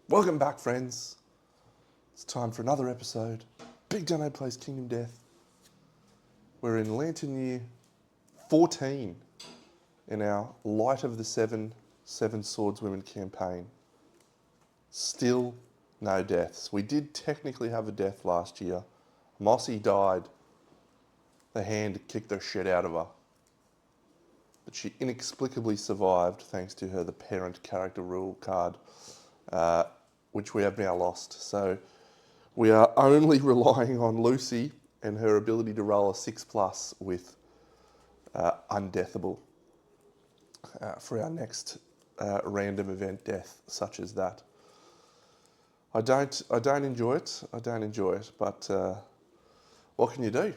Welcome back, friends. It's time for another episode. BigDenoPlays Kingdom Death. We're in Lantern Year 14 in our Light of the Seven Swordswomen campaign. Still no deaths. We did technically have a death last year. Mossy died. The hand kicked the shit out of her. But she inexplicably survived thanks to the parent character rule card, which we have now lost. So we are only relying on Lucy and her ability to roll a 6+ with undeathable for our next random event death, such as that. I don't enjoy it. But what can you do?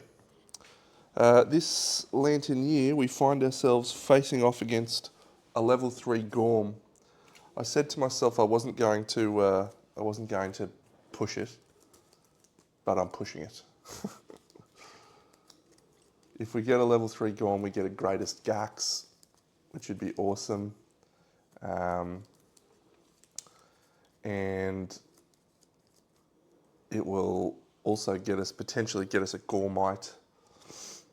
This Lantern Year, we find ourselves facing off against a level 3 Gorm. I said to myself I wasn't going to push it, but I'm pushing it. If we get a level 3 Gorm, we get a Greatest Gax, which would be awesome. And it will also potentially get us a Gormite,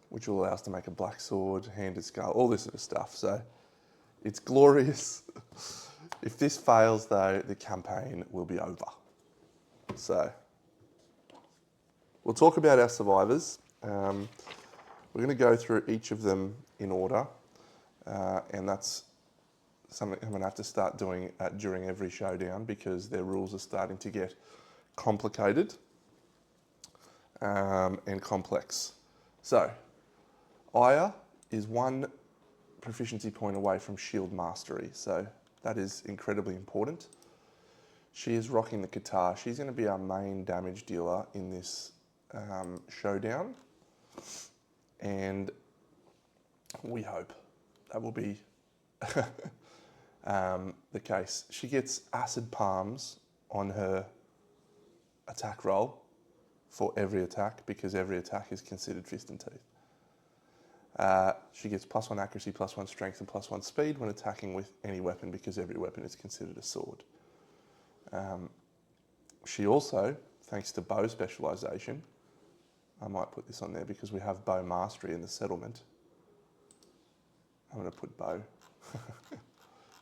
which will allow us to make a black sword, handed skull, all this sort of stuff. So it's glorious. If this fails, though, the campaign will be over. So we'll talk about our survivors. We're going to go through each of them in order, and that's something I'm going to have to start doing during every showdown because their rules are starting to get complicated and complex. So Aya is 1 proficiency point away from Shield Mastery, so that is incredibly important. She is rocking the guitar. She's going to be our main damage dealer in this showdown, and we hope that will be the case. She gets acid palms on her attack roll for every attack because every attack is considered fist and teeth. She gets +1 accuracy, +1 strength, and +1 speed when attacking with any weapon because every weapon is considered a sword. She also, thanks to bow specialisation, I might put this on there because we have bow mastery in the settlement. I'm going to put bow.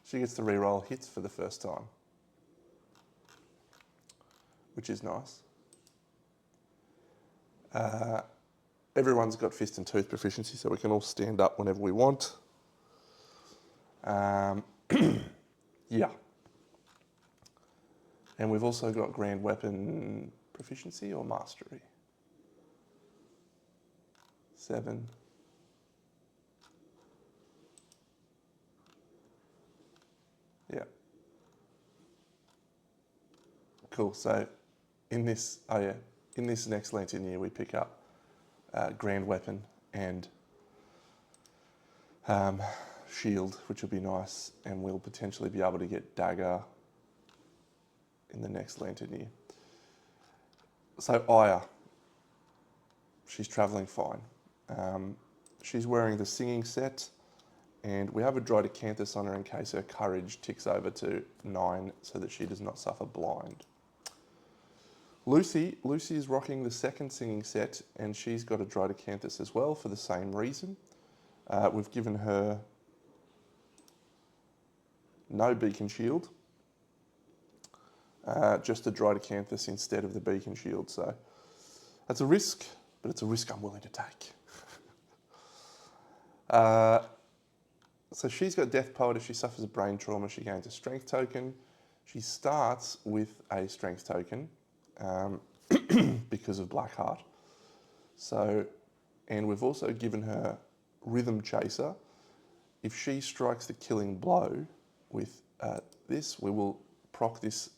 She gets to reroll hits for the first time, which is nice. Everyone's got fist and tooth proficiency, so we can all stand up whenever we want. Yeah. And we've also got grand weapon proficiency or mastery. 7. Yeah. Cool. So in this next Lantern Year, we pick up grand weapon and shield, which will be nice, and we'll potentially be able to get dagger in the next Lantern Year. So Aya, she's travelling fine. She's wearing the singing set, and we have a Dreamkeeper on her in case her courage ticks over to 9 so that she does not suffer blind. Lucy is rocking the 2nd singing set, and she's got a Dreamkeeper as well for the same reason. We've given her no beacon shield, just a Dreamkeeper instead of the beacon shield. So that's a risk, but it's a risk I'm willing to take. So she's got Death Poet. If she suffers a brain trauma, she gains a strength token. She starts with a strength token because of Blackheart. So, and we've also given her Rhythm Chaser. If she strikes the killing blow with this, we will proc this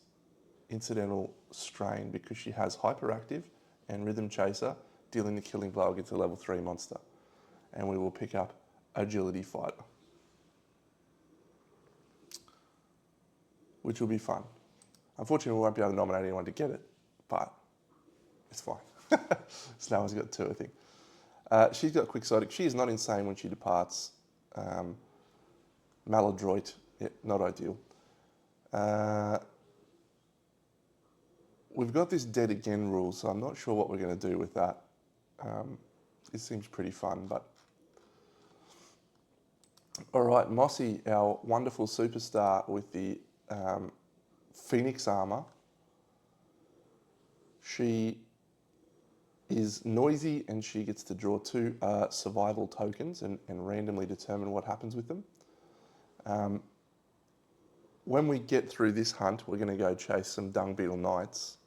incidental strain because she has Hyperactive and Rhythm Chaser, dealing the killing blow against a level 3 monster. And we will pick up Agility Fighter, which will be fun. Unfortunately, we won't be able to nominate anyone to get it, but it's fine. So no one's got 2, I think. She's got Quixotic. She is not insane when she departs. Maladroit, yeah, not ideal. we've got this dead again rule, so I'm not sure what we're going to do with that. It seems pretty fun, but... All right, Mossy, our wonderful superstar with the Phoenix armor. She is noisy and she gets to draw 2 survival tokens and randomly determine what happens with them. When we get through this hunt, we're going to go chase some dung beetle knights,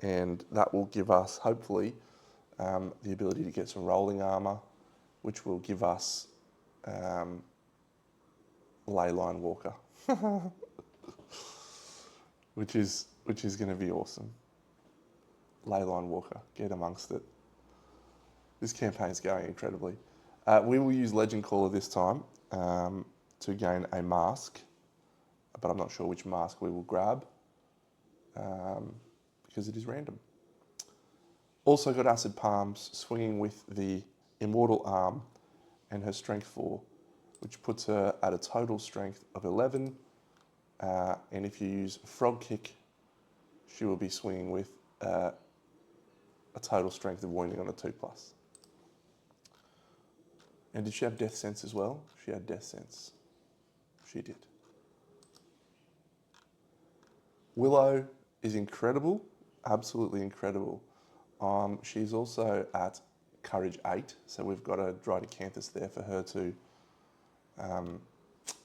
and that will give us, hopefully, the ability to get some rolling armor, which will give us Leyline Walker, which is going to be awesome. Leyline Walker, get amongst it. This campaign's going incredibly. We will use Legend Caller this time to gain a mask, but I'm not sure which mask we will grab because it is random. Also got Acid Palms swinging with the Immortal Arm and her Strength 4, which puts her at a total strength of 11. And if you use Frog Kick, she will be swinging with a total strength of wounding on a 2+. And did she have Death Sense as well? She had Death Sense. She did. Willow is incredible, absolutely incredible. She's also at Courage 8, so we've got a Drydocanthus there for her to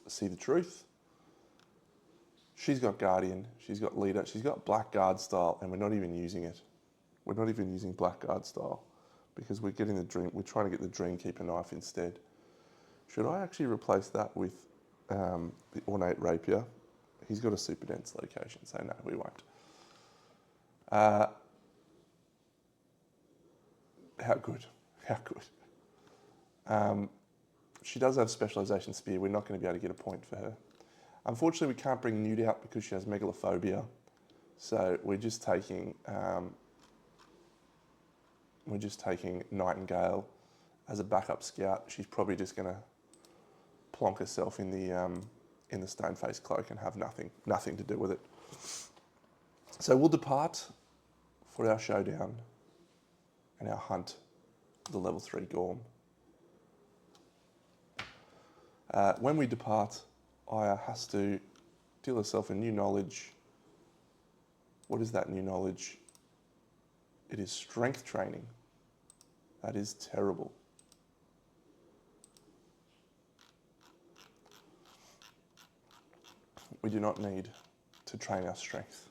see the truth. She's got Guardian, she's got Leader, she's got Blackguard style, and we're not even using it. We're not even using Blackguard style because we're trying to get the Dreamkeeper knife instead. Should I actually replace that with the Ornate Rapier? He's got a super dense location, so no, we won't. How good, how good. She does have Specialization Spear. We're not going to be able to get a point for her. Unfortunately, we can't bring Newt out because she has Megalophobia. So we're just taking Nightingale as a backup scout. She's probably just going to plonk herself in the Stone-Faced Cloak and have nothing to do with it. So we'll depart for our showdown and our hunt for the level 3 Gorm. When we depart, Aya has to deal herself a new knowledge. What is that new knowledge? It is strength training. That is terrible. We do not need to train our strength.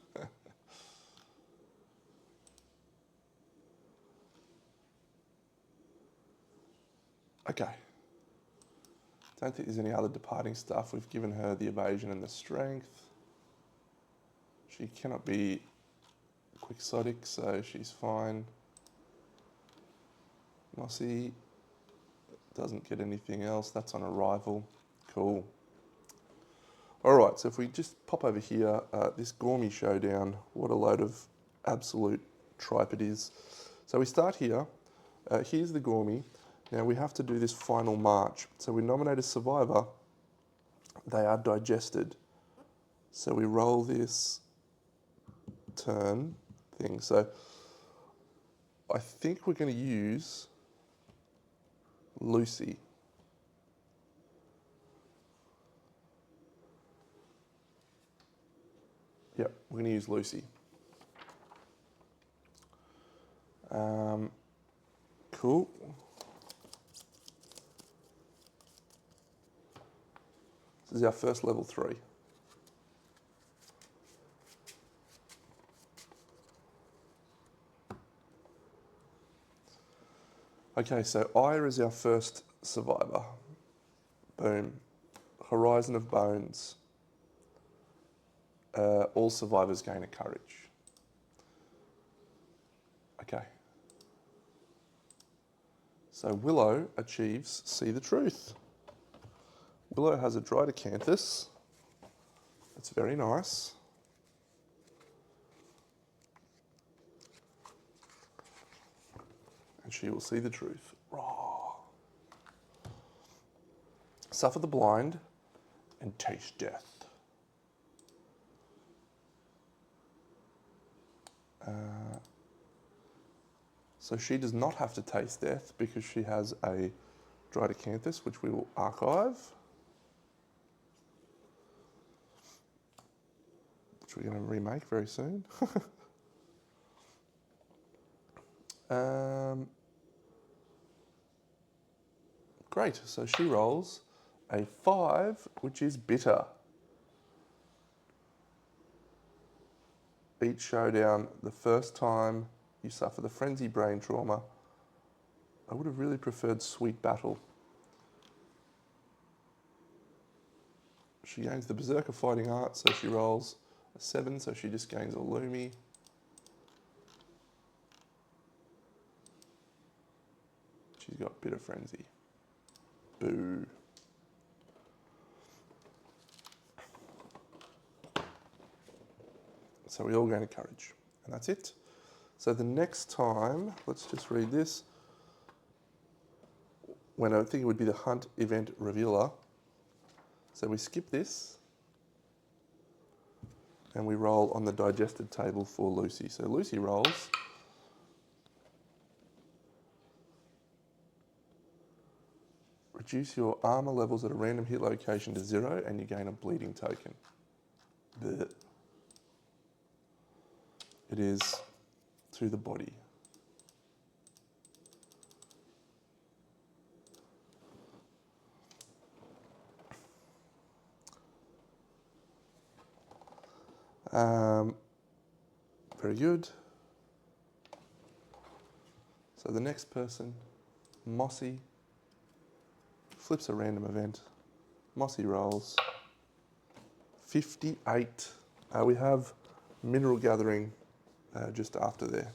Okay. Don't think there's any other departing stuff. We've given her the evasion and the strength. She cannot be quixotic, so she's fine. Mossy doesn't get anything else. That's on arrival. Cool. All right, so if we just pop over here, this Gormy showdown, what a load of absolute tripe it is. So we start here. Here's the Gormy. Now we have to do this final march. So we nominate a survivor. They are digested. So we roll this turn thing. So I think we're going to use Lucy. Yep, we're going to use Lucy. Cool. This is our first level 3. Okay, so Aya is our first survivor. Boom. Horizon of Bones. All survivors gain a courage. Okay. So Willow achieves See the Truth. Willow has a Drydocanthus. That's very nice. And she will see the truth. Raw. Suffer the blind and taste death. So she does not have to taste death because she has a dried acanthus, which we will archive, which we're going to remake very soon. Great, so she rolls a 5, which is bitter. Each showdown, the first time you suffer the frenzy brain trauma. I would have really preferred sweet battle. She gains the Berserker Fighting Art, so she rolls a 7, so she just gains a Lumi. She's got Bitter Frenzy. Boo. So we all gain a courage, and that's it. So the next time, let's just read this. When I think it would be the hunt event revealer. So we skip this, and we roll on the digested table for Lucy. So Lucy rolls. Reduce your armor levels at a random hit location to 0, and you gain a bleeding token. Blech. It is through the body. Very good. So the next person, Mossy, flips a random event. Mossy rolls 58. We have mineral gathering just after there.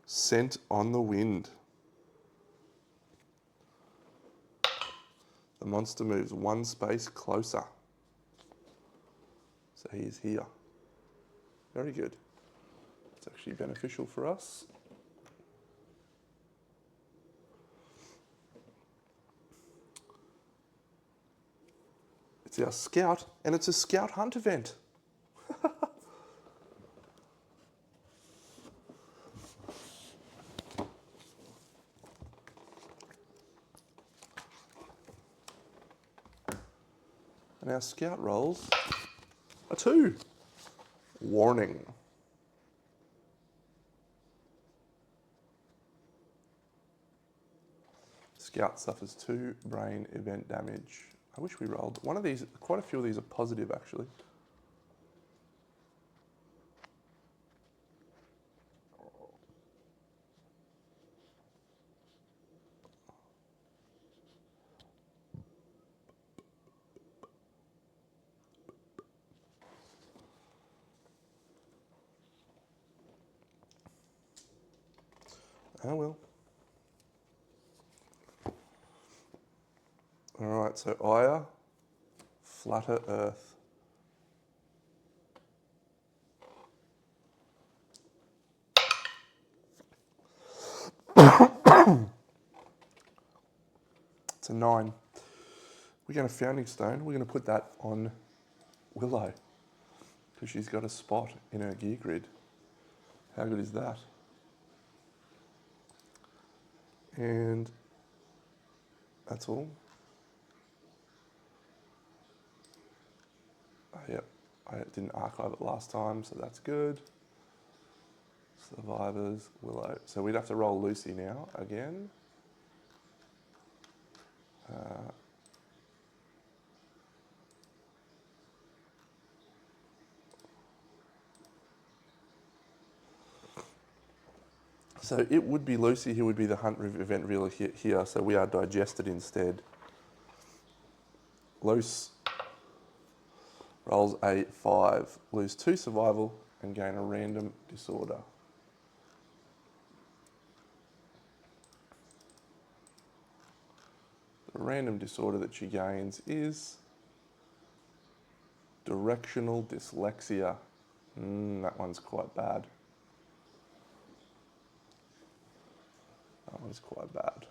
Scent on the wind. The monster moves 1 space closer. So he is here. Very good. It's actually beneficial for us. It's our scout, and it's a scout hunt event. And our scout rolls a 2. Warning. Scout suffers 2 brain event damage. I wish we rolled. One of these, quite a few of these are positive actually. Oh well. All right, so Aya, flatter earth. It's a 9. We're going to Founding Stone. We're going to put that on Willow because she's got a spot in her gear grid. How good is that? And that's all. Yep, I didn't archive it last time, so that's good. Survivors, Willow. So we'd have to roll Lucy now again. So it would be Lucy who would be the hunt event revealer here, so we are digested instead. Luce rolls a 5, lose 2 survival, and gain a random disorder. The random disorder that she gains is directional dyslexia. That one's quite bad. That one's quite bad.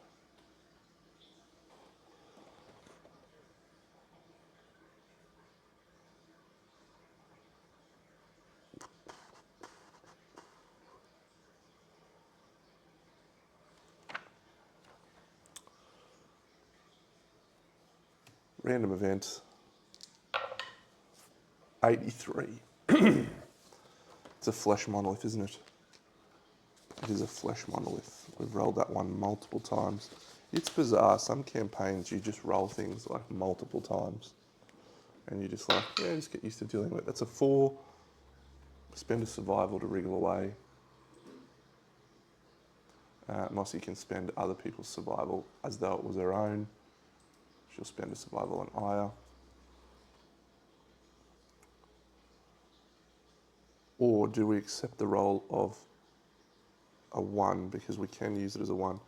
Random event, 83. It's a flesh monolith, isn't it? It is a flesh monolith. We've rolled that one multiple times. It's bizarre. Some campaigns you just roll things like multiple times. And you just like, yeah, just get used to dealing with it. That's a 4. Spend a survival to wriggle away. Mossy can spend other people's survival as though it was her own. She'll spend a survival on Aya. Or do we accept the role of a 1 because we can use it as a 1?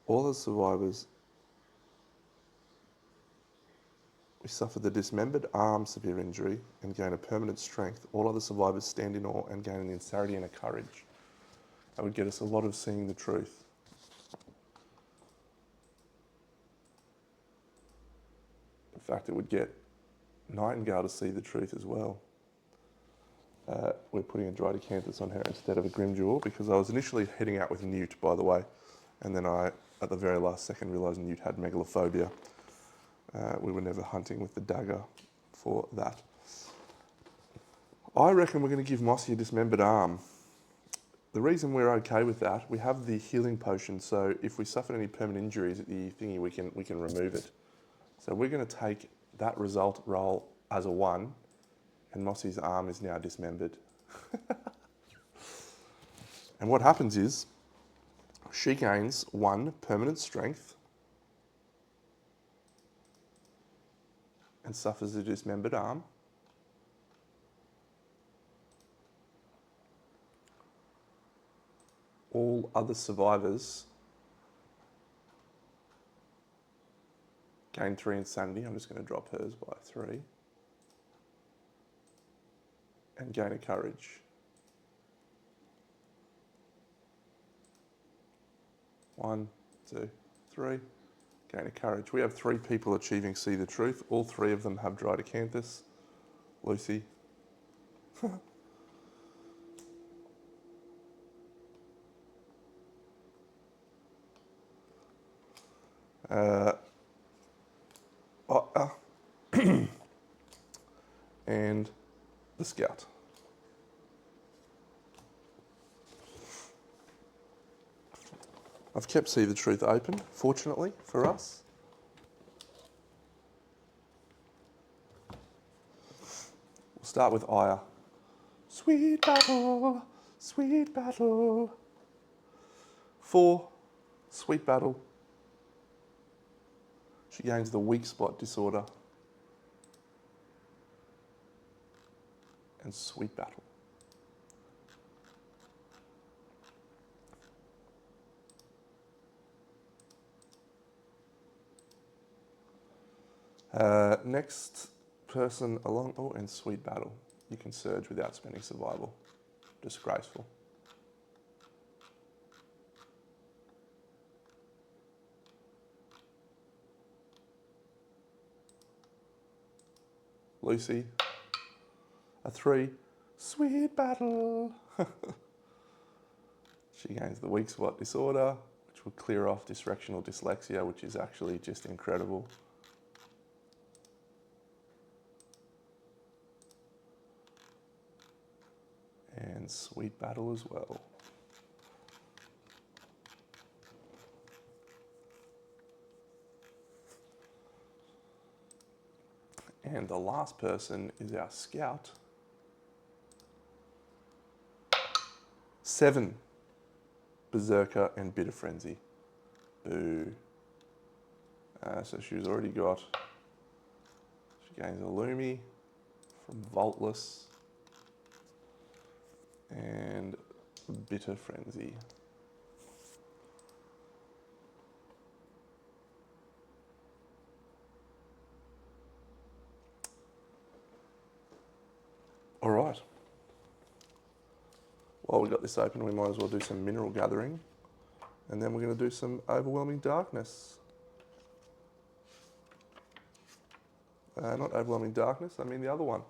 All the survivors, we suffer the dismembered arm severe injury and gain a permanent strength. All other survivors stand in awe and gain an insanity and a courage. That would get us a lot of seeing the truth. In fact, it would get Nightingale to see the truth as well. We're putting a Drydecanthus on her instead of a Grimjaw because I was initially heading out with Newt, by the way, and then I, at the very last second, realised Newt had megalophobia. We were never hunting with the dagger for that. I reckon we're going to give Mossy a dismembered arm. The reason we're okay with that, we have the healing potion, so if we suffer any permanent injuries at the thingy, we can remove it. So we're going to take that result roll as a 1, and Mossy's arm is now dismembered. And what happens is, she gains 1 permanent strength and suffers a dismembered arm. All other survivors gain 3 insanity. I'm just going to drop hers by 3. And gain a courage. 1, 2, 3. Gain a courage. We have 3 people achieving See the Truth. All 3 of them have Drydecanthus. Lucy. And the Scout. I've kept See the Truth open, fortunately, for us. We'll start with Aya. Sweet battle, sweet battle. 4, sweet battle. She gains the weak spot disorder. And sweet battle. Next person along, oh, and sweet battle. You can surge without spending survival. Disgraceful. Lucy, a 3, sweet battle. She gains the weak spot disorder, which will clear off dysrectional dyslexia, which is actually just incredible. And sweet battle as well. And the last person is our Scout. 7, Berserker and Bitter Frenzy. Boo. So she's already got, she gains a Lumi from Vaultless and Bitter Frenzy. All right. While we got this open, we might as well do some mineral gathering, and then we're going to do some overwhelming darkness. Not overwhelming darkness, I mean the other one.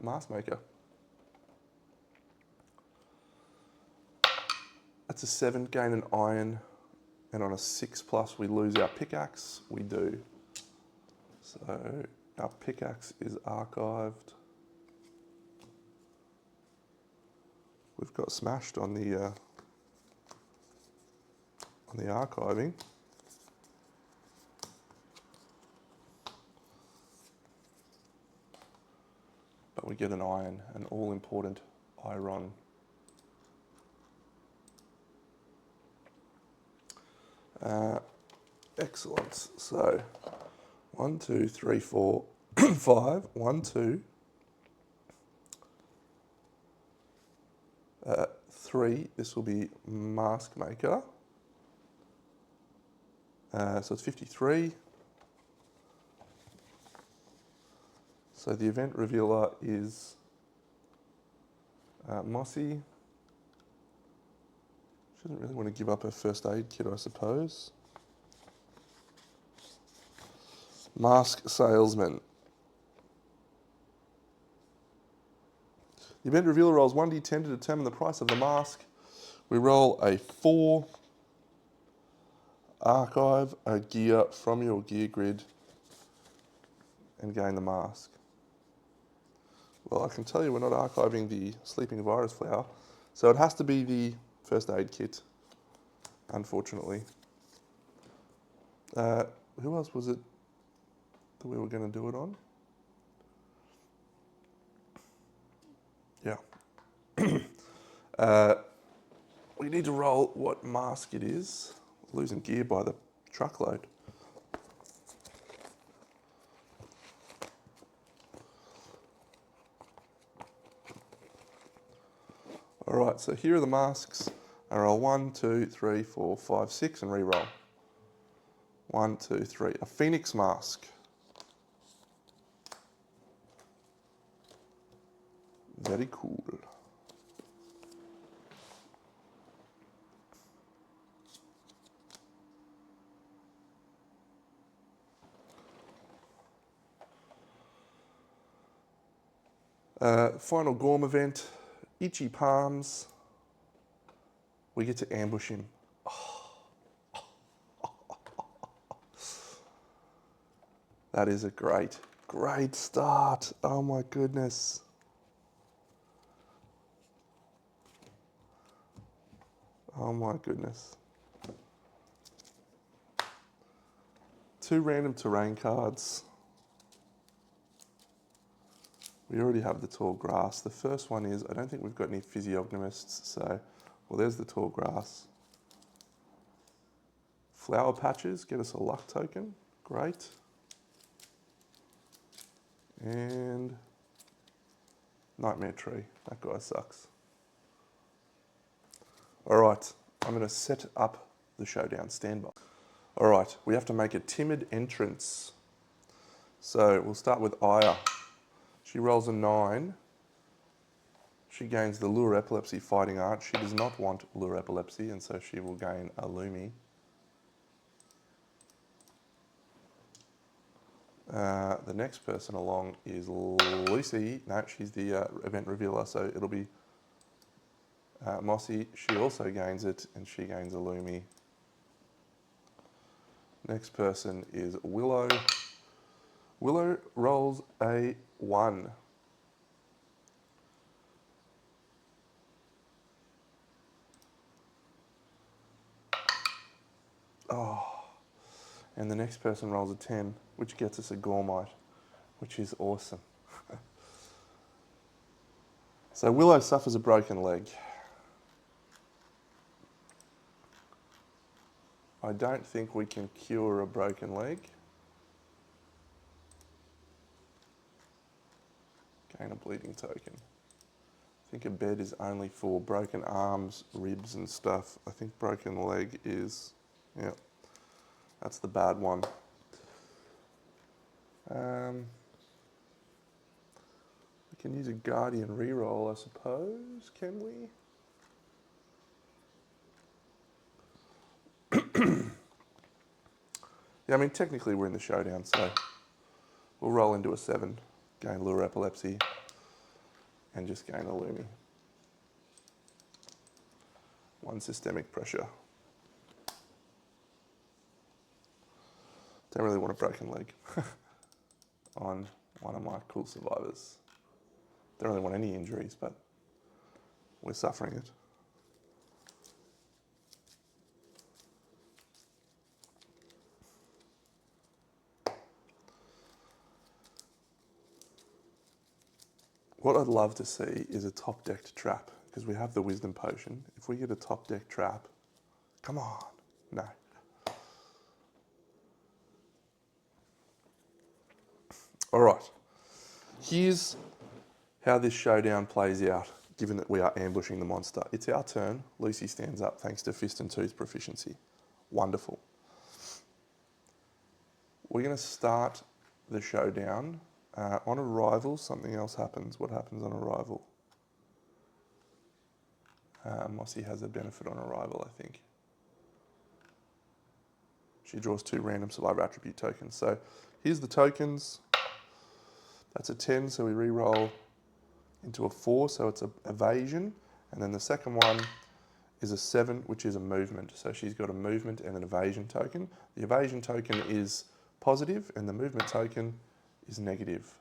Mask Maker. That's a 7, gain an iron And on a 6+ we lose our pickaxe, we do. So our pickaxe is archived. We've got smashed on the archiving. But we get an iron, an all-important iron. Excellent. So 1, 2, 3, 4, 5. 1, 2, 3. This will be mask maker. So it's 53. So the event revealer is Mossy. She doesn't really want to give up her first aid kit, I suppose. Mask salesman. The event revealer rolls 1d10 to determine the price of the mask. We roll a 4. Archive a gear from your gear grid and gain the mask. Well, I can tell you we're not archiving the sleeping virus flower, so it has to be the first aid kit, unfortunately. Who else was it that we were going to do it on? Yeah. We need to roll what mask it is. Losing gear by the truckload. All right, so here are the masks. I roll 1, 2, 3, 4, 5, 6 and re-roll. 1, 2, 3. A phoenix mask. Very cool. Final Gorm event, Itchy Palms. We get to ambush him. That is a great start. Oh my goodness. Oh my goodness. 2 random terrain cards. We already have the tall grass. The first one is, I don't think we've got any physiognomists, so, well, there's the tall grass. Flower patches, get us a luck token, great. And nightmare tree, that guy sucks. All right, I'm gonna set up the showdown, stand by. All right, we have to make a timid entrance. So we'll start with Aya. She rolls a 9. She gains the Lure Epilepsy Fighting Art. She does not want Lure Epilepsy, and so she will gain a Lumi. The next person along is Lucy. No, she's the event revealer, so it'll be Mossy. She also gains it, and she gains a Lumi. Next person is Willow. Willow rolls a 1. Oh. And the next person rolls a 10, which gets us a Gormite, which is awesome. So Willow suffers a broken leg. I don't think we can cure a broken leg. Gain a bleeding token. I think a bed is only for broken arms, ribs and stuff. I think broken leg is, yeah, that's the bad one. We can use a Guardian reroll, I suppose, can we? Yeah, I mean, technically we're in the showdown, so we'll roll into a 7, gain Lure Epilepsy, and just gain a Lumi. 1 systemic pressure. Don't really want a broken leg on one of my cool survivors. Don't really want any injuries, but we're suffering it. What I'd love to see is a top-decked trap, because we have the wisdom potion. If we get a top-decked trap, come on, no. All right, here's how this showdown plays out, given that we are ambushing the monster. It's our turn. Lucy stands up thanks to Fist and Tooth proficiency. Wonderful. We're going to start the showdown. On arrival, something else happens. What happens on arrival? Mossy has a benefit on arrival, I think. She draws 2 random survivor attribute tokens. So here's the tokens. That's a 10, so we re-roll into a 4, so it's an evasion. And then the second one is a 7, which is a movement. So she's got a movement and an evasion token. The evasion token is positive, and the movement token is negative.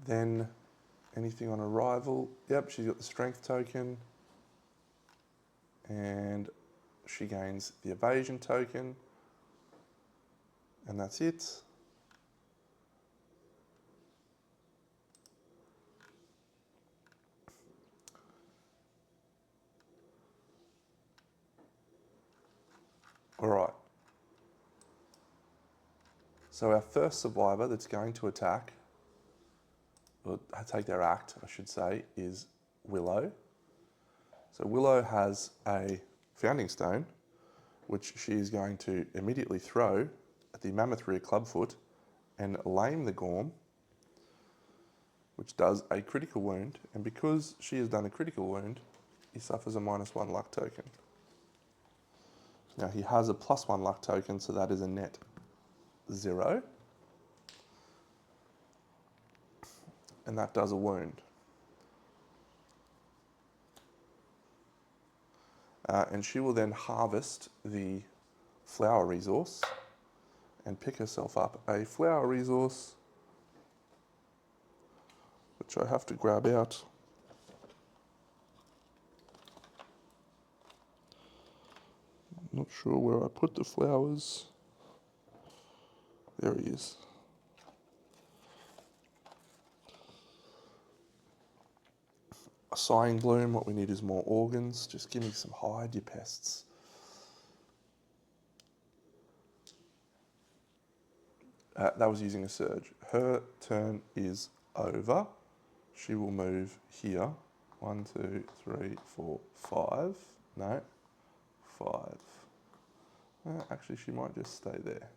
Then anything on arrival, yep, she's got the strength token, and she gains the evasion token, and that's it. All right. So our first survivor that's going to attack, or take their act, I should say, is Willow. So Willow has a founding stone, which she is going to immediately throw at the Mammoth Rear Clubfoot and lame the Gorm, which does a critical wound. And because she has done a critical wound, he suffers a -1 luck token. Now he has a +1 luck token, so that is a net 0. And that does a wound. And she will then harvest the flower resource and pick herself up a flower resource, which I have to grab out. Not sure where I put the flowers. There he is. A sighing bloom. What we need is more organs. Just give me some hide, you pests. That was using a surge. Her turn is over. She will move here. 1, 2, 3, 4, 5. No, 5. Actually, she might just stay there.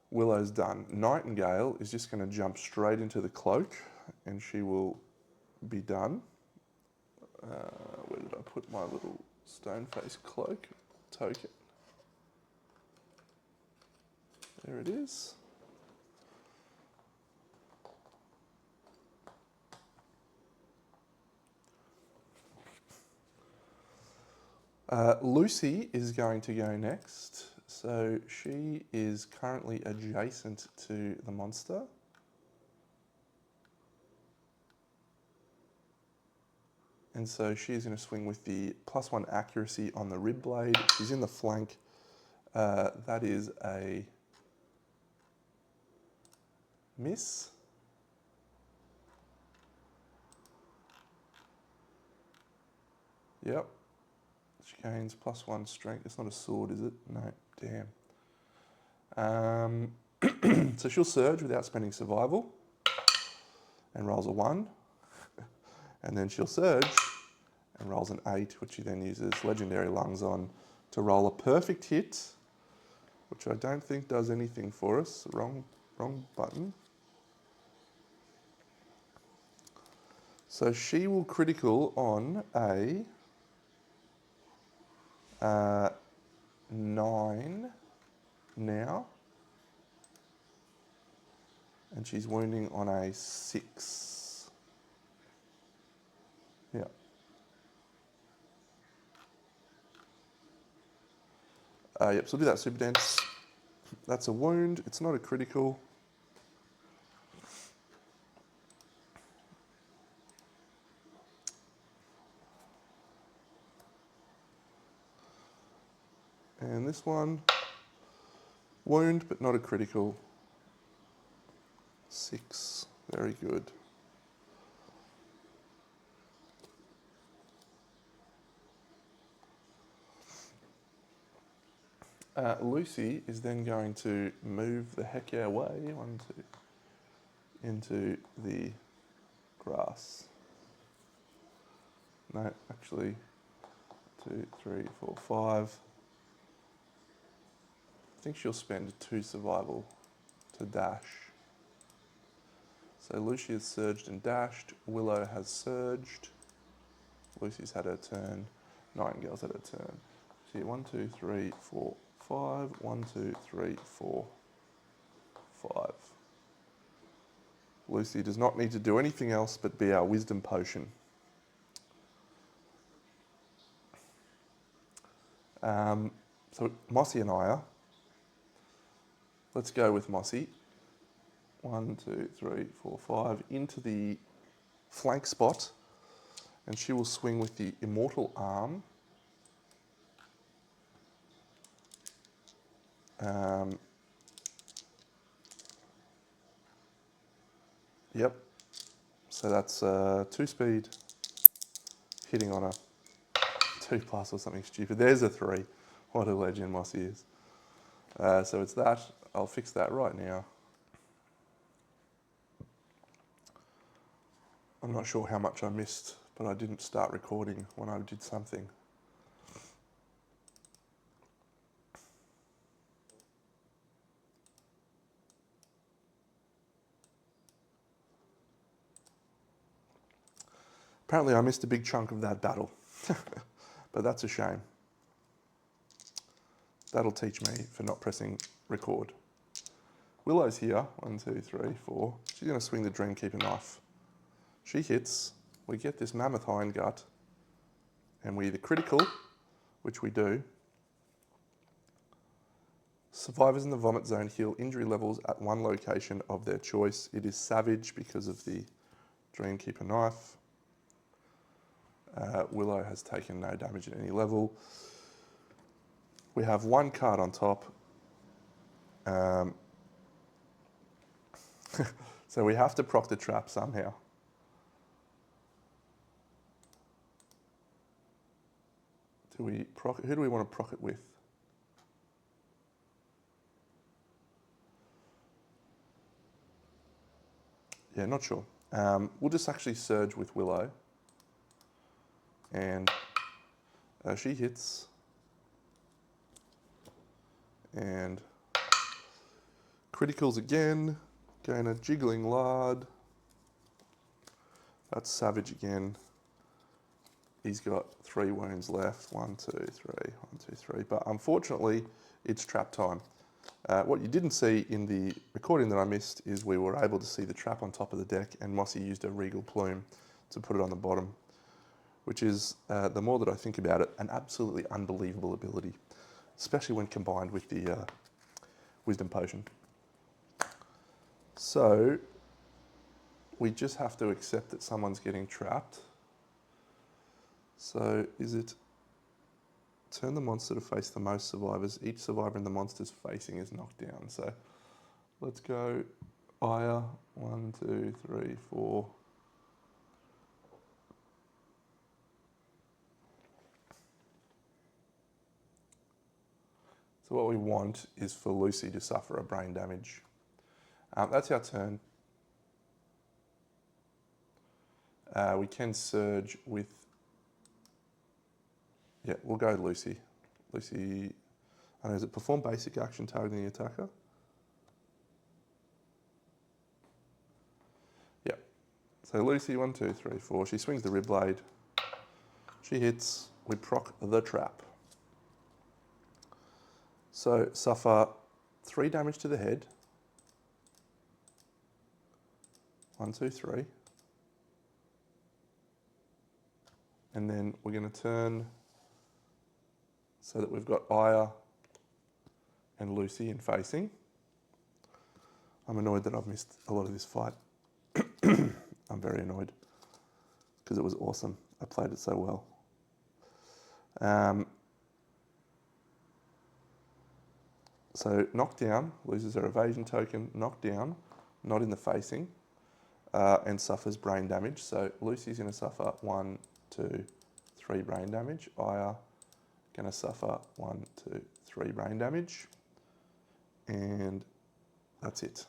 Willow's done. Nightingale is just going to jump straight into the cloak, and she will be done. Where did I put my little stone face cloak token? There it is. Lucy is going to go next. So she is currently adjacent to the monster. And so she's going to swing with the +1 accuracy on the rib blade. She's in the flank. That is a miss. Yep. She gains +1 strength. It's not a sword, is it? No, damn. So she'll surge without spending survival and rolls a 1. And then she'll surge and rolls an 8, which she then uses Legendary Lungs on to roll a perfect hit, which I don't think does anything for us. Wrong button. So she will critical on a 9 now. And she's wounding on a 6. Yeah. Yep, so we'll do that super dense. That's a wound. It's not a critical. And this one, wound, but not a critical. 6, very good. Lucy is then going to move the heck yeah away, 1, 2, into the grass. No, actually, 2, 3, 4, 5. I think she'll spend 2 survival to dash. So Lucy has surged and dashed. Willow has surged. Lucy's had her turn. Nightingale's had her turn. So 1, 2, 3, 4, 5. 1, 2, 3, 4, 5. Lucy does not need to do anything else but be our wisdom potion. So Mossy and I are. Let's go with Mossy. 1, 2, 3, 4, 5 into the flank spot, and she will swing with the immortal arm. Yep. So that's 2 speed, hitting on a 2+ or something stupid. There's a 3. What a legend Mossy is. So it's that. I'll fix that right now. I'm not sure how much I missed, but I didn't start recording when I did something. Apparently I missed a big chunk of that battle, but that's a shame. That'll teach me for not pressing record. Willow's here, 1, 2, 3, 4. She's going to swing the Dreamkeeper knife. She hits, we get this mammoth hindgut, and we either critical, which we do. Survivors in the vomit zone heal injury levels at 1 location of their choice. It is savage because of the Dreamkeeper knife. Willow has taken no damage at any level. We have 1 card on top. So we have to proc the trap somehow. Who do we want to proc it with? Yeah, not sure. We'll just actually surge with Willow. And she hits. And criticals again. Gain a jiggling lard. That's savage again. He's got 3 wounds left. 1, 2, 3, 1, 2, 3. But unfortunately, it's trap time. What you didn't see in the recording that I missed is we were able to see the trap on top of the deck, and Mossy used a regal plume to put it on the bottom, which is, the more that I think about it, an absolutely unbelievable ability, especially when combined with the wisdom potion. So we just have to accept that someone's getting trapped. So is it turn the monster to face the most survivors? Each survivor in the monster's facing is knocked down. So let's go Aya, 1, 2, 3, 4. So what we want is for Lucy to suffer a brain damage. That's our turn. We can surge with, yeah, we'll go Lucy. Lucy, I don't know, is it perform basic action targeting the attacker? Yeah. So Lucy, 1, 2, 3, 4. She swings the rib blade. She hits. We proc the trap. So suffer 3 damage to the head. 1, 2, 3. And then we're going to turn so that we've got Aya and Lucy in facing. I'm annoyed that I've missed a lot of this fight. I'm very annoyed because it was awesome. I played it so well. So knockdown, loses her evasion token, knockdown, not in the facing, and suffers brain damage. So Lucy's going to suffer 1, 2, 3 brain damage. Aya going to suffer 1, 2, 3 brain damage. And that's it.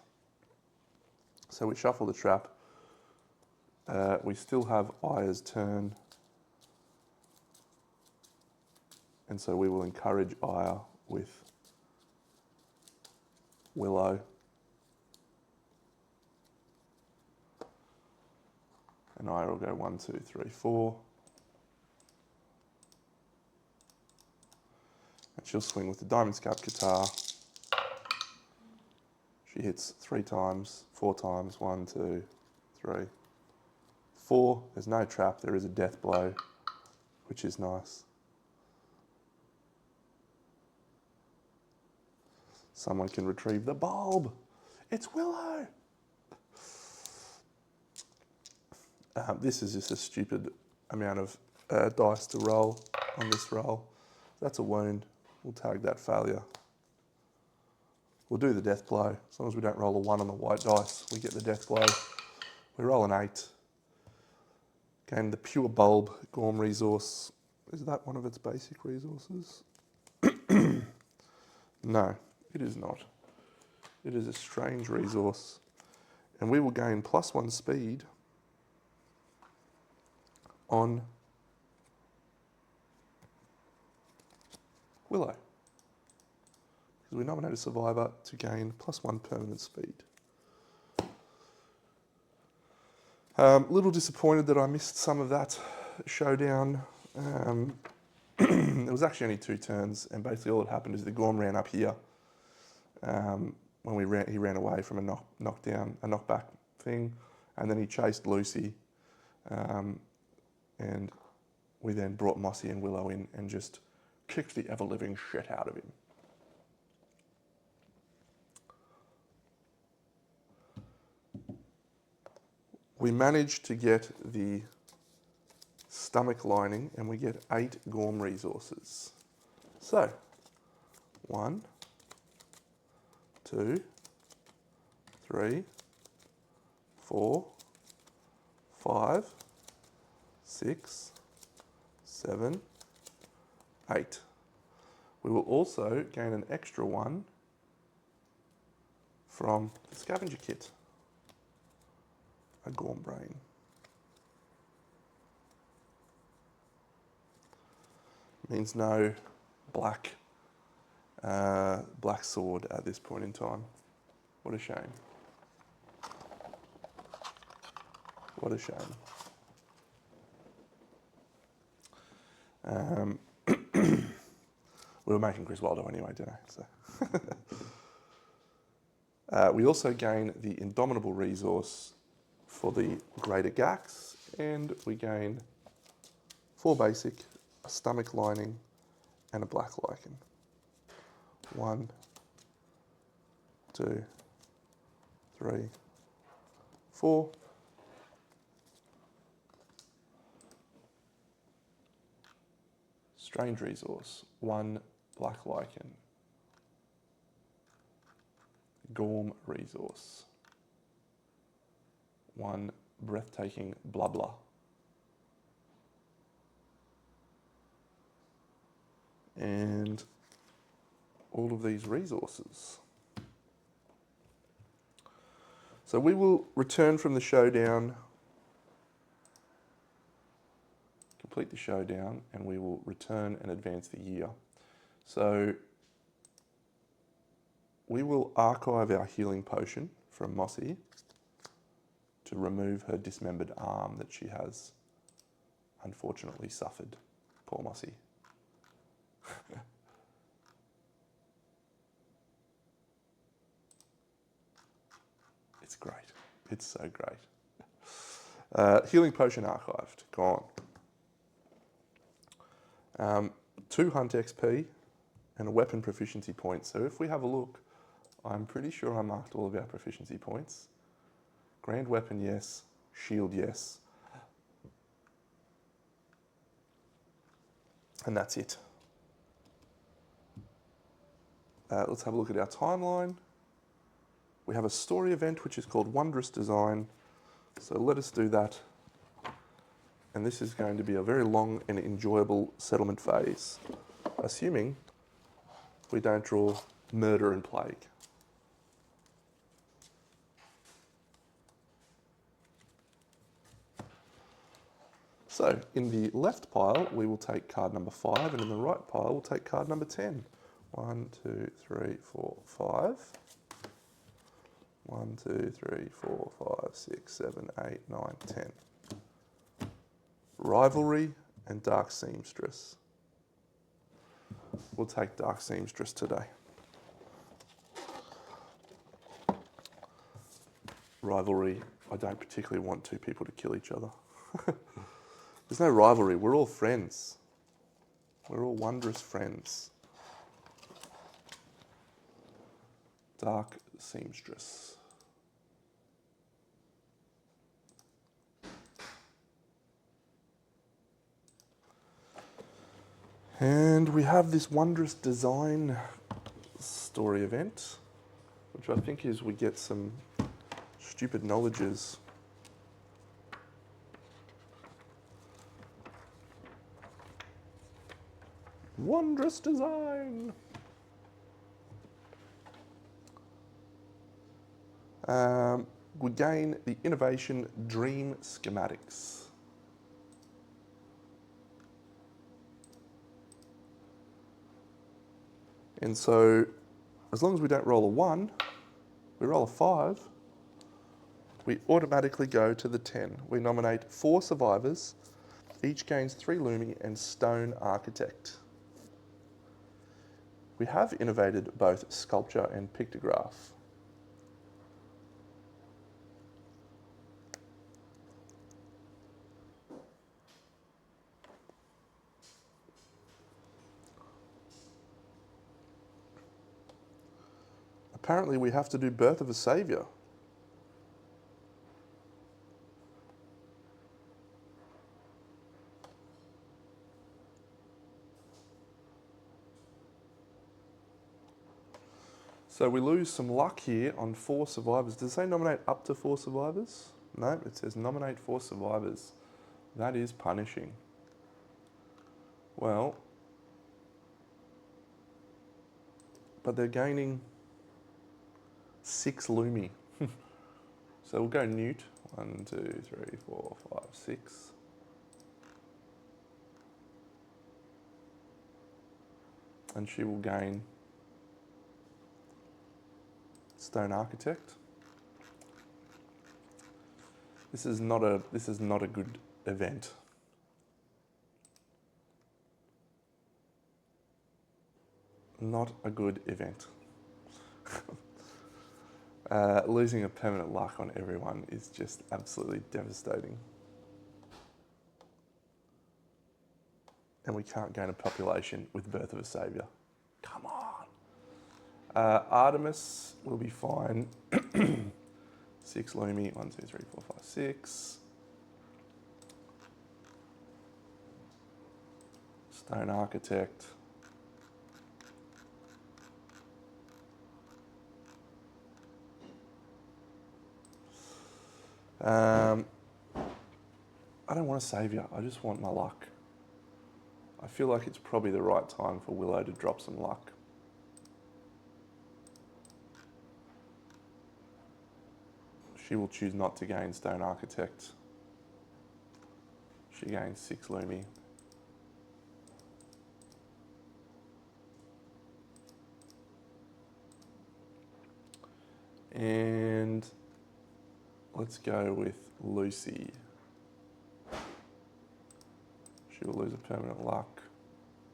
So we shuffle the trap. We still have Aya's turn. And so we will encourage Aya with Willow. And Aya will go 1, 2, 3, 4. And she'll swing with the Diamond Scarp guitar. She hits 3 times, 4 times, 1, 2, 3, 4. There's no trap, there is a death blow, which is nice. Someone can retrieve the bulb. It's Willow. This is just a stupid amount of dice to roll on this roll. That's a wound. We'll tag that failure. We'll do the death blow. As long as we don't roll a 1 on the white dice, we get the death blow. We roll an 8. Gain the pure bulb Gorm resource. Is that one of its basic resources? No, it is not. It is a strange resource. And we will gain +1 speed on Willow. Because we nominate a survivor to gain +1 permanent speed. Little disappointed that I missed some of that showdown. There was actually only 2 turns, and basically all that happened is the Gorm ran up here. When he ran away from a knockback thing, and then he chased Lucy, and we then brought Mossy and Willow in and just kicked the ever-living shit out of him. We managed to get the stomach lining, and we get 8 Gorm resources. So, 1, 2, 3, 4, 5, 6, 7, 8. We will also gain an extra 1 from the scavenger kit. A Gorm brain. Means no black sword at this point in time. What a shame. What a shame. We were making Chris Waldo anyway, didn't I? So. We also gain the Indomitable resource for the Greater Gax, and we gain 4 basic, a stomach lining, and a black lichen. 1, 2, 3, 4. Strange resource, 1 black lichen. Gorm resource, 1 breathtaking blubber. And all of these resources. So we will return from the showdown, complete the showdown, and we will return and advance the year. So we will archive our healing potion from Mossy to remove her dismembered arm that she has unfortunately suffered. Poor Mossy. It's great. It's so great. Healing potion archived. Gone. 2 hunt XP, and a weapon proficiency point. So if we have a look, I'm pretty sure I marked all of our proficiency points. Grand weapon, yes. Shield, yes. And that's it. Let's have a look at our timeline. We have a story event which is called Wondrous Design. So let us do that. And this is going to be a very long and enjoyable settlement phase, assuming we don't draw Murder and Plague. So in the left pile, we will take card number 5, and in the right pile, we'll take card number 10. 1, 2, 3, 4, 5. 1, 2, 3, 4, 5, 6, 7, 8, 9, 10. Rivalry and Dark Seamstress. We'll take Dark Seamstress today. Rivalry, I don't particularly want 2 people to kill each other. There's no rivalry, we're all friends. We're all wondrous friends. Dark Seamstress. And we have this Wondrous Design story event, which I think is we get some stupid knowledges. Wondrous Design. We gain the innovation Dream Schematics. And so, as long as we don't roll a 1, we roll a 5, we automatically go to the 10. We nominate 4 survivors, each gains 3 Lumi and Stone Architect. We have innovated both sculpture and pictograph. Apparently we have to do Birth of a Saviour. So we lose some luck here on 4 survivors. Does it say nominate up to 4 survivors? No, it says nominate 4 survivors. That is punishing. Well, but they're gaining 6 Lumi. So we'll go Newt. 1, 2, 3, 4, 5, 6. And she will gain Stone Architect. This is not a good event. Not a good event. Losing a permanent luck on everyone is just absolutely devastating. And we can't gain a population with Birth of a Saviour. Come on. Artemis will be fine. 6 Lumi, 1, 2, 3, 4, 5, 6. Stone Architect. I don't want a saviour, I just want my luck. I feel like it's probably the right time for Willow to drop some luck. She will choose not to gain Stone Architect. She gains 6 Lumi. And let's go with Lucy. She will lose a permanent luck.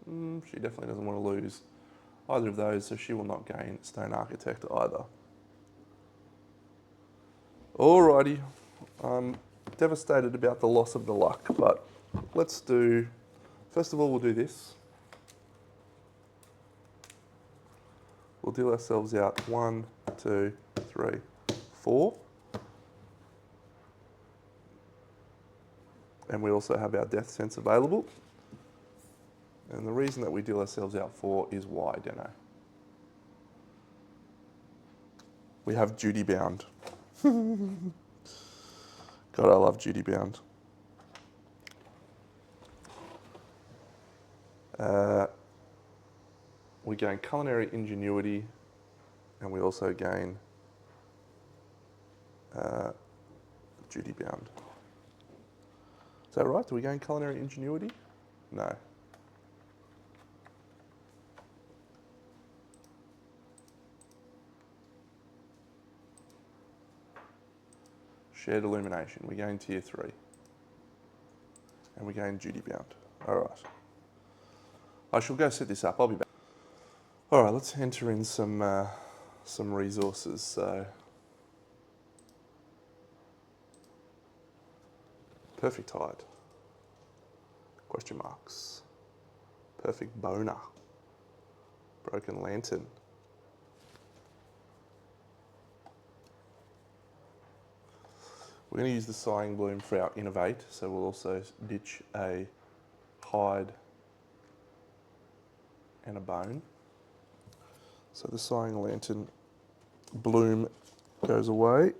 She definitely doesn't want to lose either of those, so she will not gain Stone Architect either. Alrighty, I'm devastated about the loss of the luck, but let's do First of all, we'll do this. We'll deal ourselves out 1, 2, 3, 4. And we also have our death sense available. And the reason that we deal ourselves out 4 is why, Deno? We have duty bound. God, I love duty bound. We gain culinary ingenuity, and we also gain duty bound. Is that right? Do we gain culinary ingenuity? No. Shared illumination. We gain tier 3. And we gain duty bound. All right. I shall go set this up. I'll be back. All right, let's enter in some resources. So, perfect hide. Question marks. Perfect boner. Broken lantern. We're going to use the sighing bloom for our innovate, so we'll also ditch a hide and a bone. So the sighing lantern bloom goes away.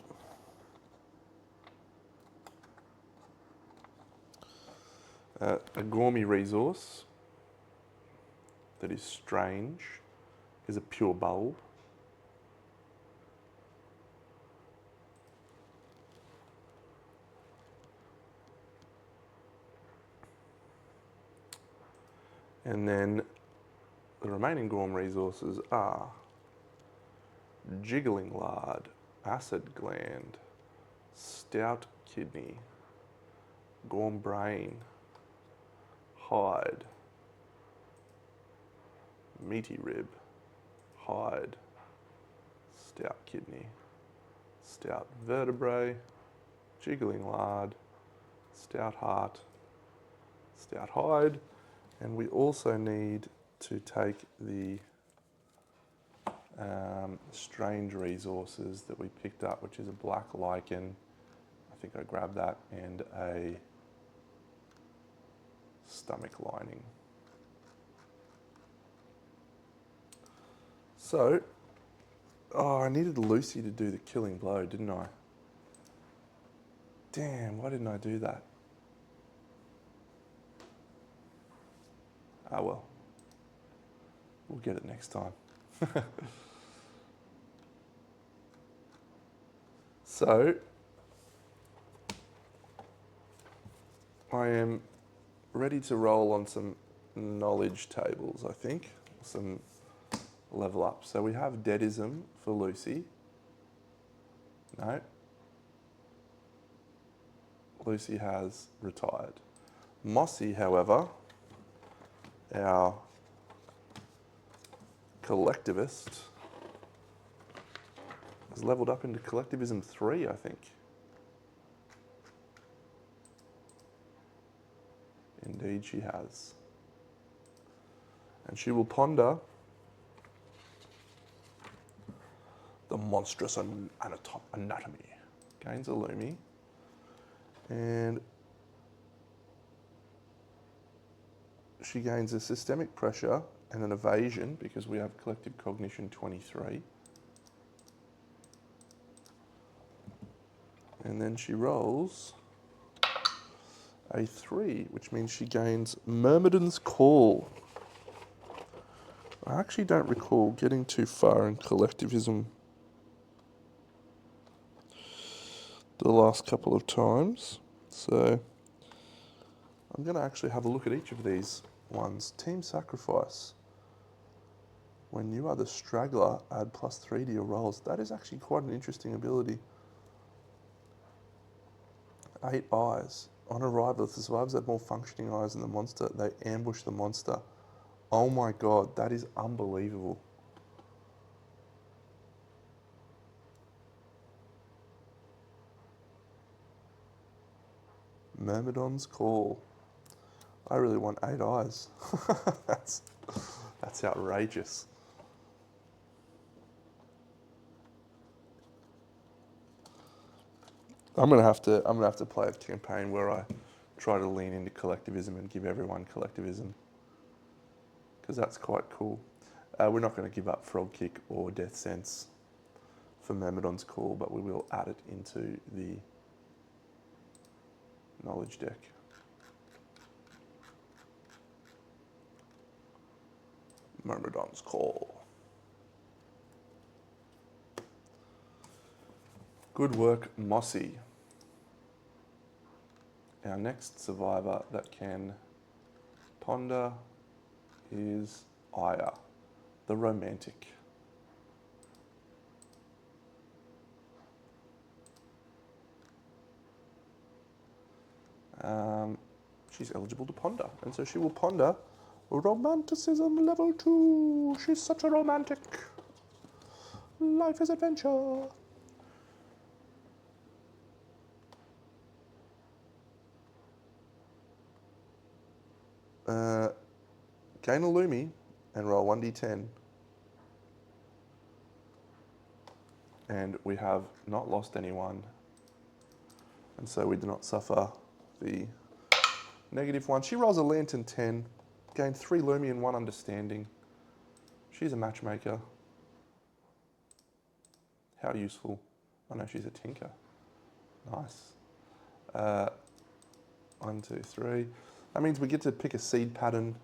A gourmet resource that is strange is a pure bulb. And then the remaining Gorm resources are jiggling lard, acid gland, stout kidney, Gorm brain, hide, meaty rib, hide, stout kidney, stout vertebrae, jiggling lard, stout heart, stout hide, and we also need to take the strange resources that we picked up, which is a black lichen, I think I grabbed that, and a stomach lining. So, I needed Lucy to do the killing blow, didn't I? Damn, why didn't I do that? Ah well, we'll get it next time. So, I am ready to roll on some knowledge tables, I think, some level up. So we have deadism for Lucy. No. Lucy has retired. Mossy, however, our collectivist, has leveled up into collectivism 3, I think. Indeed she has. And she will ponder the monstrous anatomy. Gains a Lumi. And she gains a systemic pressure and an evasion because we have collective cognition 23. And then she rolls a 3, which means she gains Myrmidon's Call. I actually don't recall getting too far in collectivism the last couple of times. So I'm going to actually have a look at each of these ones. Team Sacrifice. When you are the straggler, add +3 to your rolls. That is actually quite an interesting ability. 8 eyes. On arrival, if the survivors have more functioning eyes than the monster, they ambush the monster. Oh my god, that is unbelievable. Myrmidon's Call. I really want 8 eyes. that's outrageous. I'm gonna have to play a campaign where I try to lean into collectivism and give everyone collectivism, because that's quite cool. We're not going to give up Frog Kick or Death Sense for Myrmidon's Call, but we will add it into the knowledge deck. Myrmidon's Call. Good work, Mossy. Our next survivor that can ponder is Aya, the romantic. She's eligible to ponder, and so she will ponder romanticism level 2. She's such a romantic. Life is adventure. Gain a Lumi and roll 1d10. And we have not lost anyone. And so we do not suffer the -1. She rolls a Lantern 10, gained 3 Lumi and 1 Understanding. She's a matchmaker. How useful. I know she's a tinker. Nice. 1, 2, 3. That means we get to pick a seed pattern,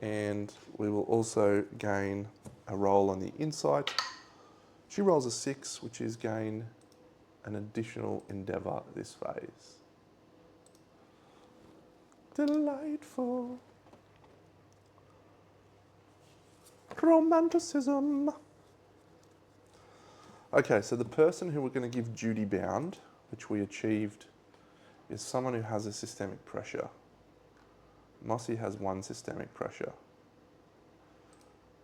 and we will also gain a roll on the insight. She rolls a 6, which is gain an additional endeavour this phase. Delightful. Romanticism. Okay, so the person who we're going to give duty bound, which we achieved, is someone who has a systemic pressure. Mossy has 1 systemic pressure.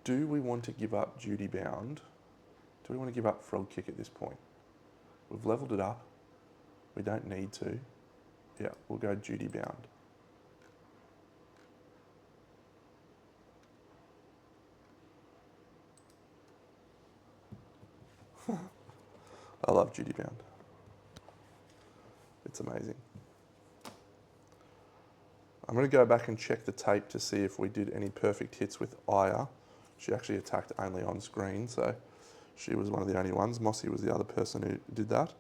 Do we want to give up duty bound? Do we want to give up Frog Kick at this point? We've leveled it up. We don't need to. Yeah, we'll go duty bound. I love duty bound. It's amazing. I'm going to go back and check the tape to see if we did any perfect hits with Aya. She actually attacked only on screen, so she was one of the only ones. Mossy was the other person who did that.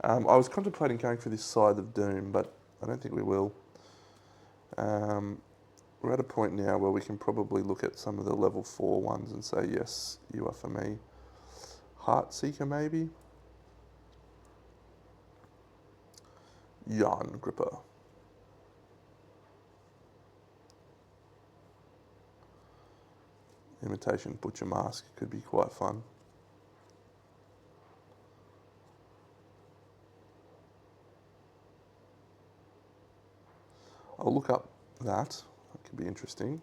I was contemplating going for this Scythe of Doom, but I don't think we will. We're at a point now where we can probably look at some of the level 4 ones and say, yes, you are for me. Heartseeker, maybe? Yarn Gripper. Imitation Butcher Mask could be quite fun. I'll look up that. That could be interesting.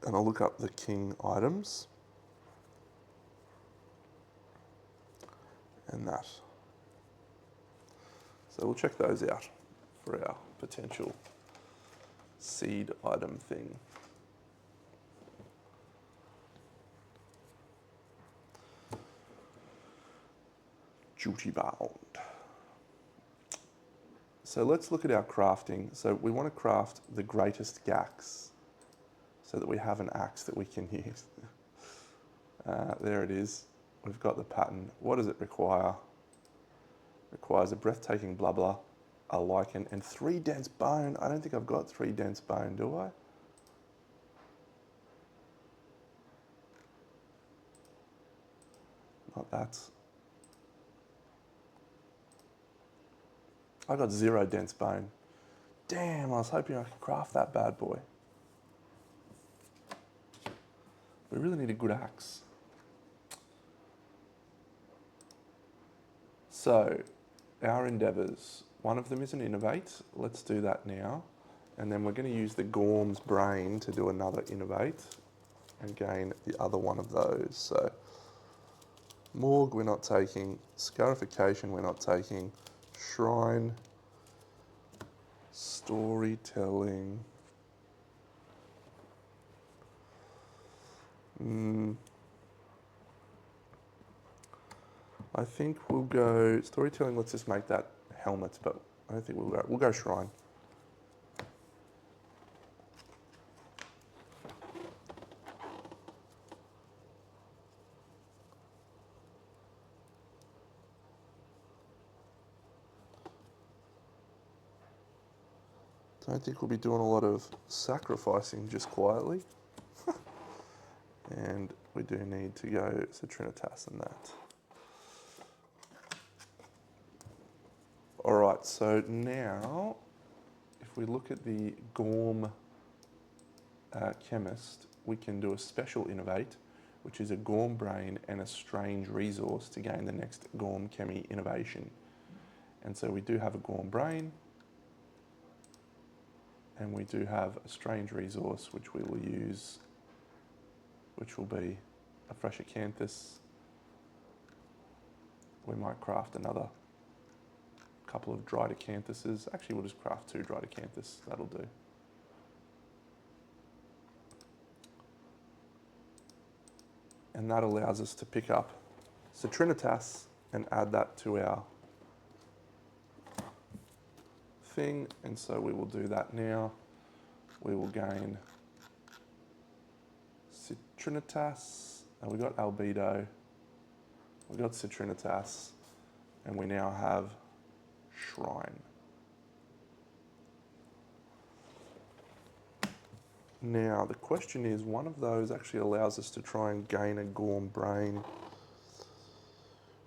And I'll look up the king items. And that. So we'll check those out for our potential seed item thing. Duty bound. So let's look at our crafting. So we want to craft the greatest gax so that we have an axe that we can use. There it is. We've got the pattern. What does it require? Requires a breathtaking blubber, a lichen, and 3 dense bone. I don't think I've got 3 dense bone, do I? Not that. I got 0 dense bone. Damn, I was hoping I could craft that bad boy. We really need a good axe. So, our endeavours. One of them is an innovate. Let's do that now. And then we're going to use the Gorm's Brain to do another innovate and gain the other one of those. So, Morgue we're not taking. Scarification we're not taking. Shrine Storytelling. I think we'll go storytelling. Let's just make that helmets, but I don't think we'll go shrine. Don't think we'll be doing a lot of sacrificing just quietly. And we do need to go Citrinitas and that. All right, so now if we look at the Gorm Chemist, we can do a special innovate, which is a Gorm Brain and a Strange Resource to gain the next Gorm Chemi innovation. And so we do have a Gorm Brain, and we do have a Strange Resource, which we will use, which will be a fresh acanthus. We might craft another couple of dried acanthuses. Actually, we'll just craft 2 dried acanthus. That'll do. And that allows us to pick up Citrinitas and add that to our thing. And so we will do that now. We will gain Citrinitas, and we got Albedo, we got Citrinitas, and we now have Shrine. Now the question is, one of those actually allows us to try and gain a Gorm Brain,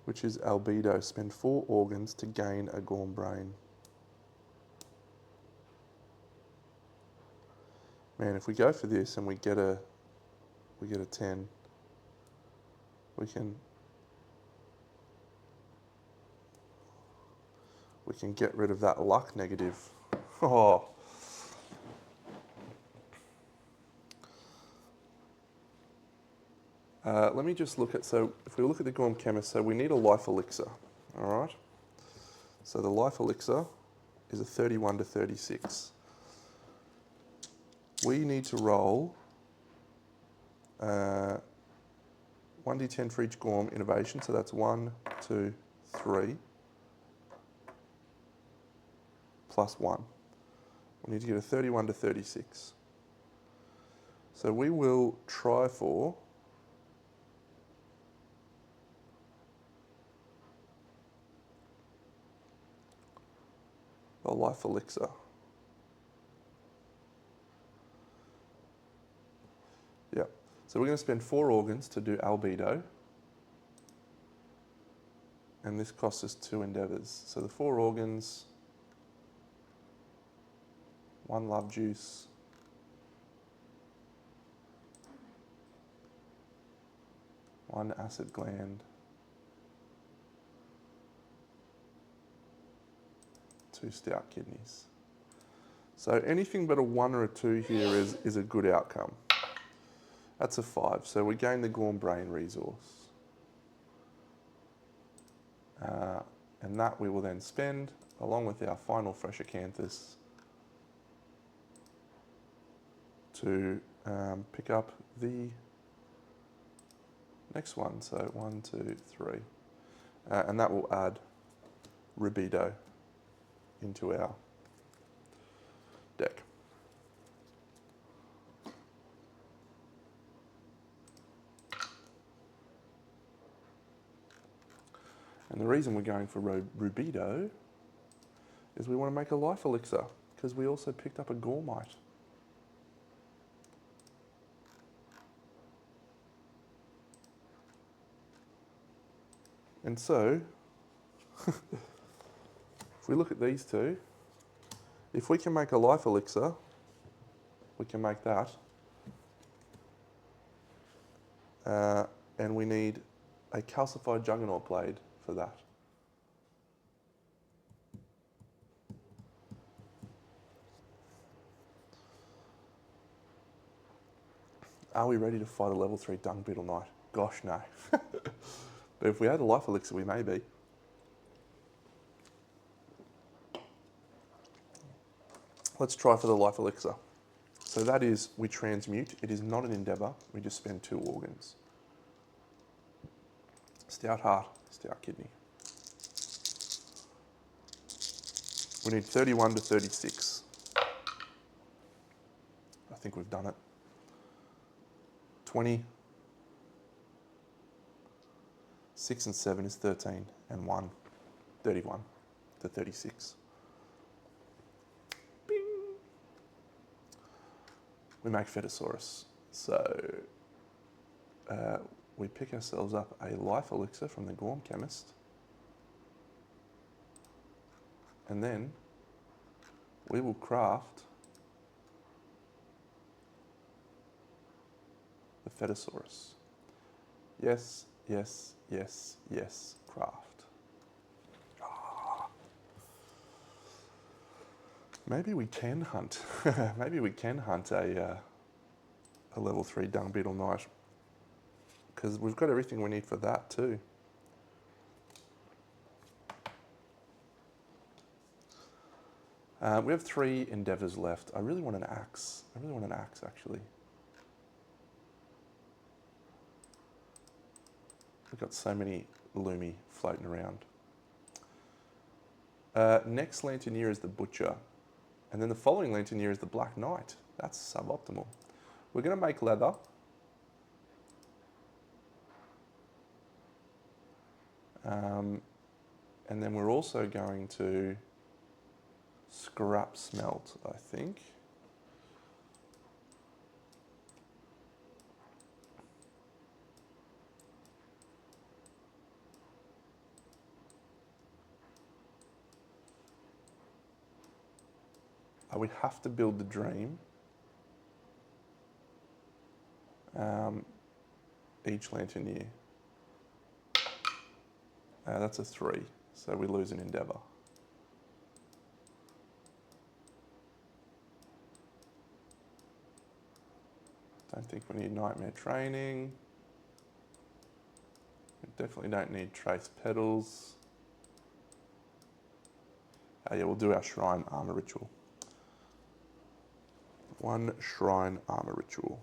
which is Albedo. Spend 4 organs to gain a Gorm Brain. Man, if we go for this and we get a 10, we can get rid of that luck negative. Oh. Let me just look at, so if we look at the Gorm Chemist, so we need a life elixir, all right? So the life elixir is a 31 to 36. We need to roll 1d10 for each Gorm innovation, so that's 1, 2, 3, plus 1. We need to get a 31 to 36. So we will try for a life elixir. Yeah, so we're going to spend 4 organs to do Albedo, and this costs us 2 endeavours. So the 4 organs, 1 love juice, 1 acid gland, 2 stout kidneys. So anything but a 1 or a 2 here is a good outcome. That's a 5, so we gain the Gorm Brain resource. And that we will then spend, along with our final fresh acanthus, to pick up the next one. So 1, 2, 3. And that will add Rubido into our deck. And the reason we're going for Rubido is we want to make a life elixir, because we also picked up a Gormite. And so, if we look at these two, if we can make a life elixir, we can make that. And we need a calcified Juggernaut blade for that. Are we ready to fight a level 3 Dung Beetle Knight? Gosh, no. But if we had a life elixir, we may be. Let's try for the life elixir. So that is, we transmute. It is not an endeavour. We just spend 2 organs. Stout heart, stout kidney. We need 31 to 36. I think we've done it. 20. 6 and 7 is 13, and 1, 31 to 36. Bing. We make Fetosaurus. So we pick ourselves up a life elixir from the Gorm chemist, and then we will craft the Fetosaurus. Yes, yes, yes, yes, craft. Ah. Maybe we can hunt. Maybe we can hunt a level 3 dung beetle knight, because we've got everything we need for that too. We have 3 endeavours left. I really want an axe. I really want an axe, actually. We've got so many Lumi floating around. Next Lanternier is the Butcher. And then the following Lanternier is the Black Knight. That's suboptimal. We're going to make leather. And then we're also going to scrap smelt, I think. We have to build the Dream. Each Lanternier. That's a 3, so we lose an endeavour. Don't think we need Nightmare Training. We definitely don't need Trace Petals. Yeah, we'll do our Shrine Armour Ritual. 1 Shrine Armour Ritual.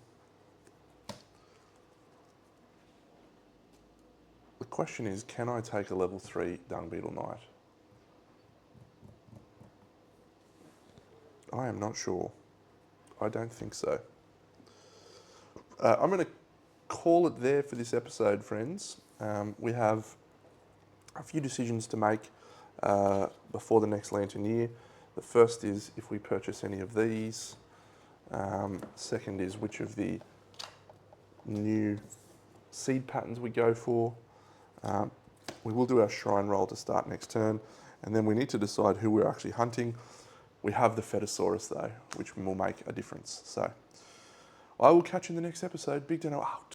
The question is, can I take a level 3 Dung Beetle Knight? I am not sure. I don't think so. I'm going to call it there for this episode, friends. We have a few decisions to make before the next Lanternier. The first is if we purchase any of these. Second is which of the new seed patterns we go for. We will do our shrine roll to start next turn, and then we need to decide who we're actually hunting. We have the Fetosaurus though, which will make a difference. So I will catch you in the next episode. Big Deno out.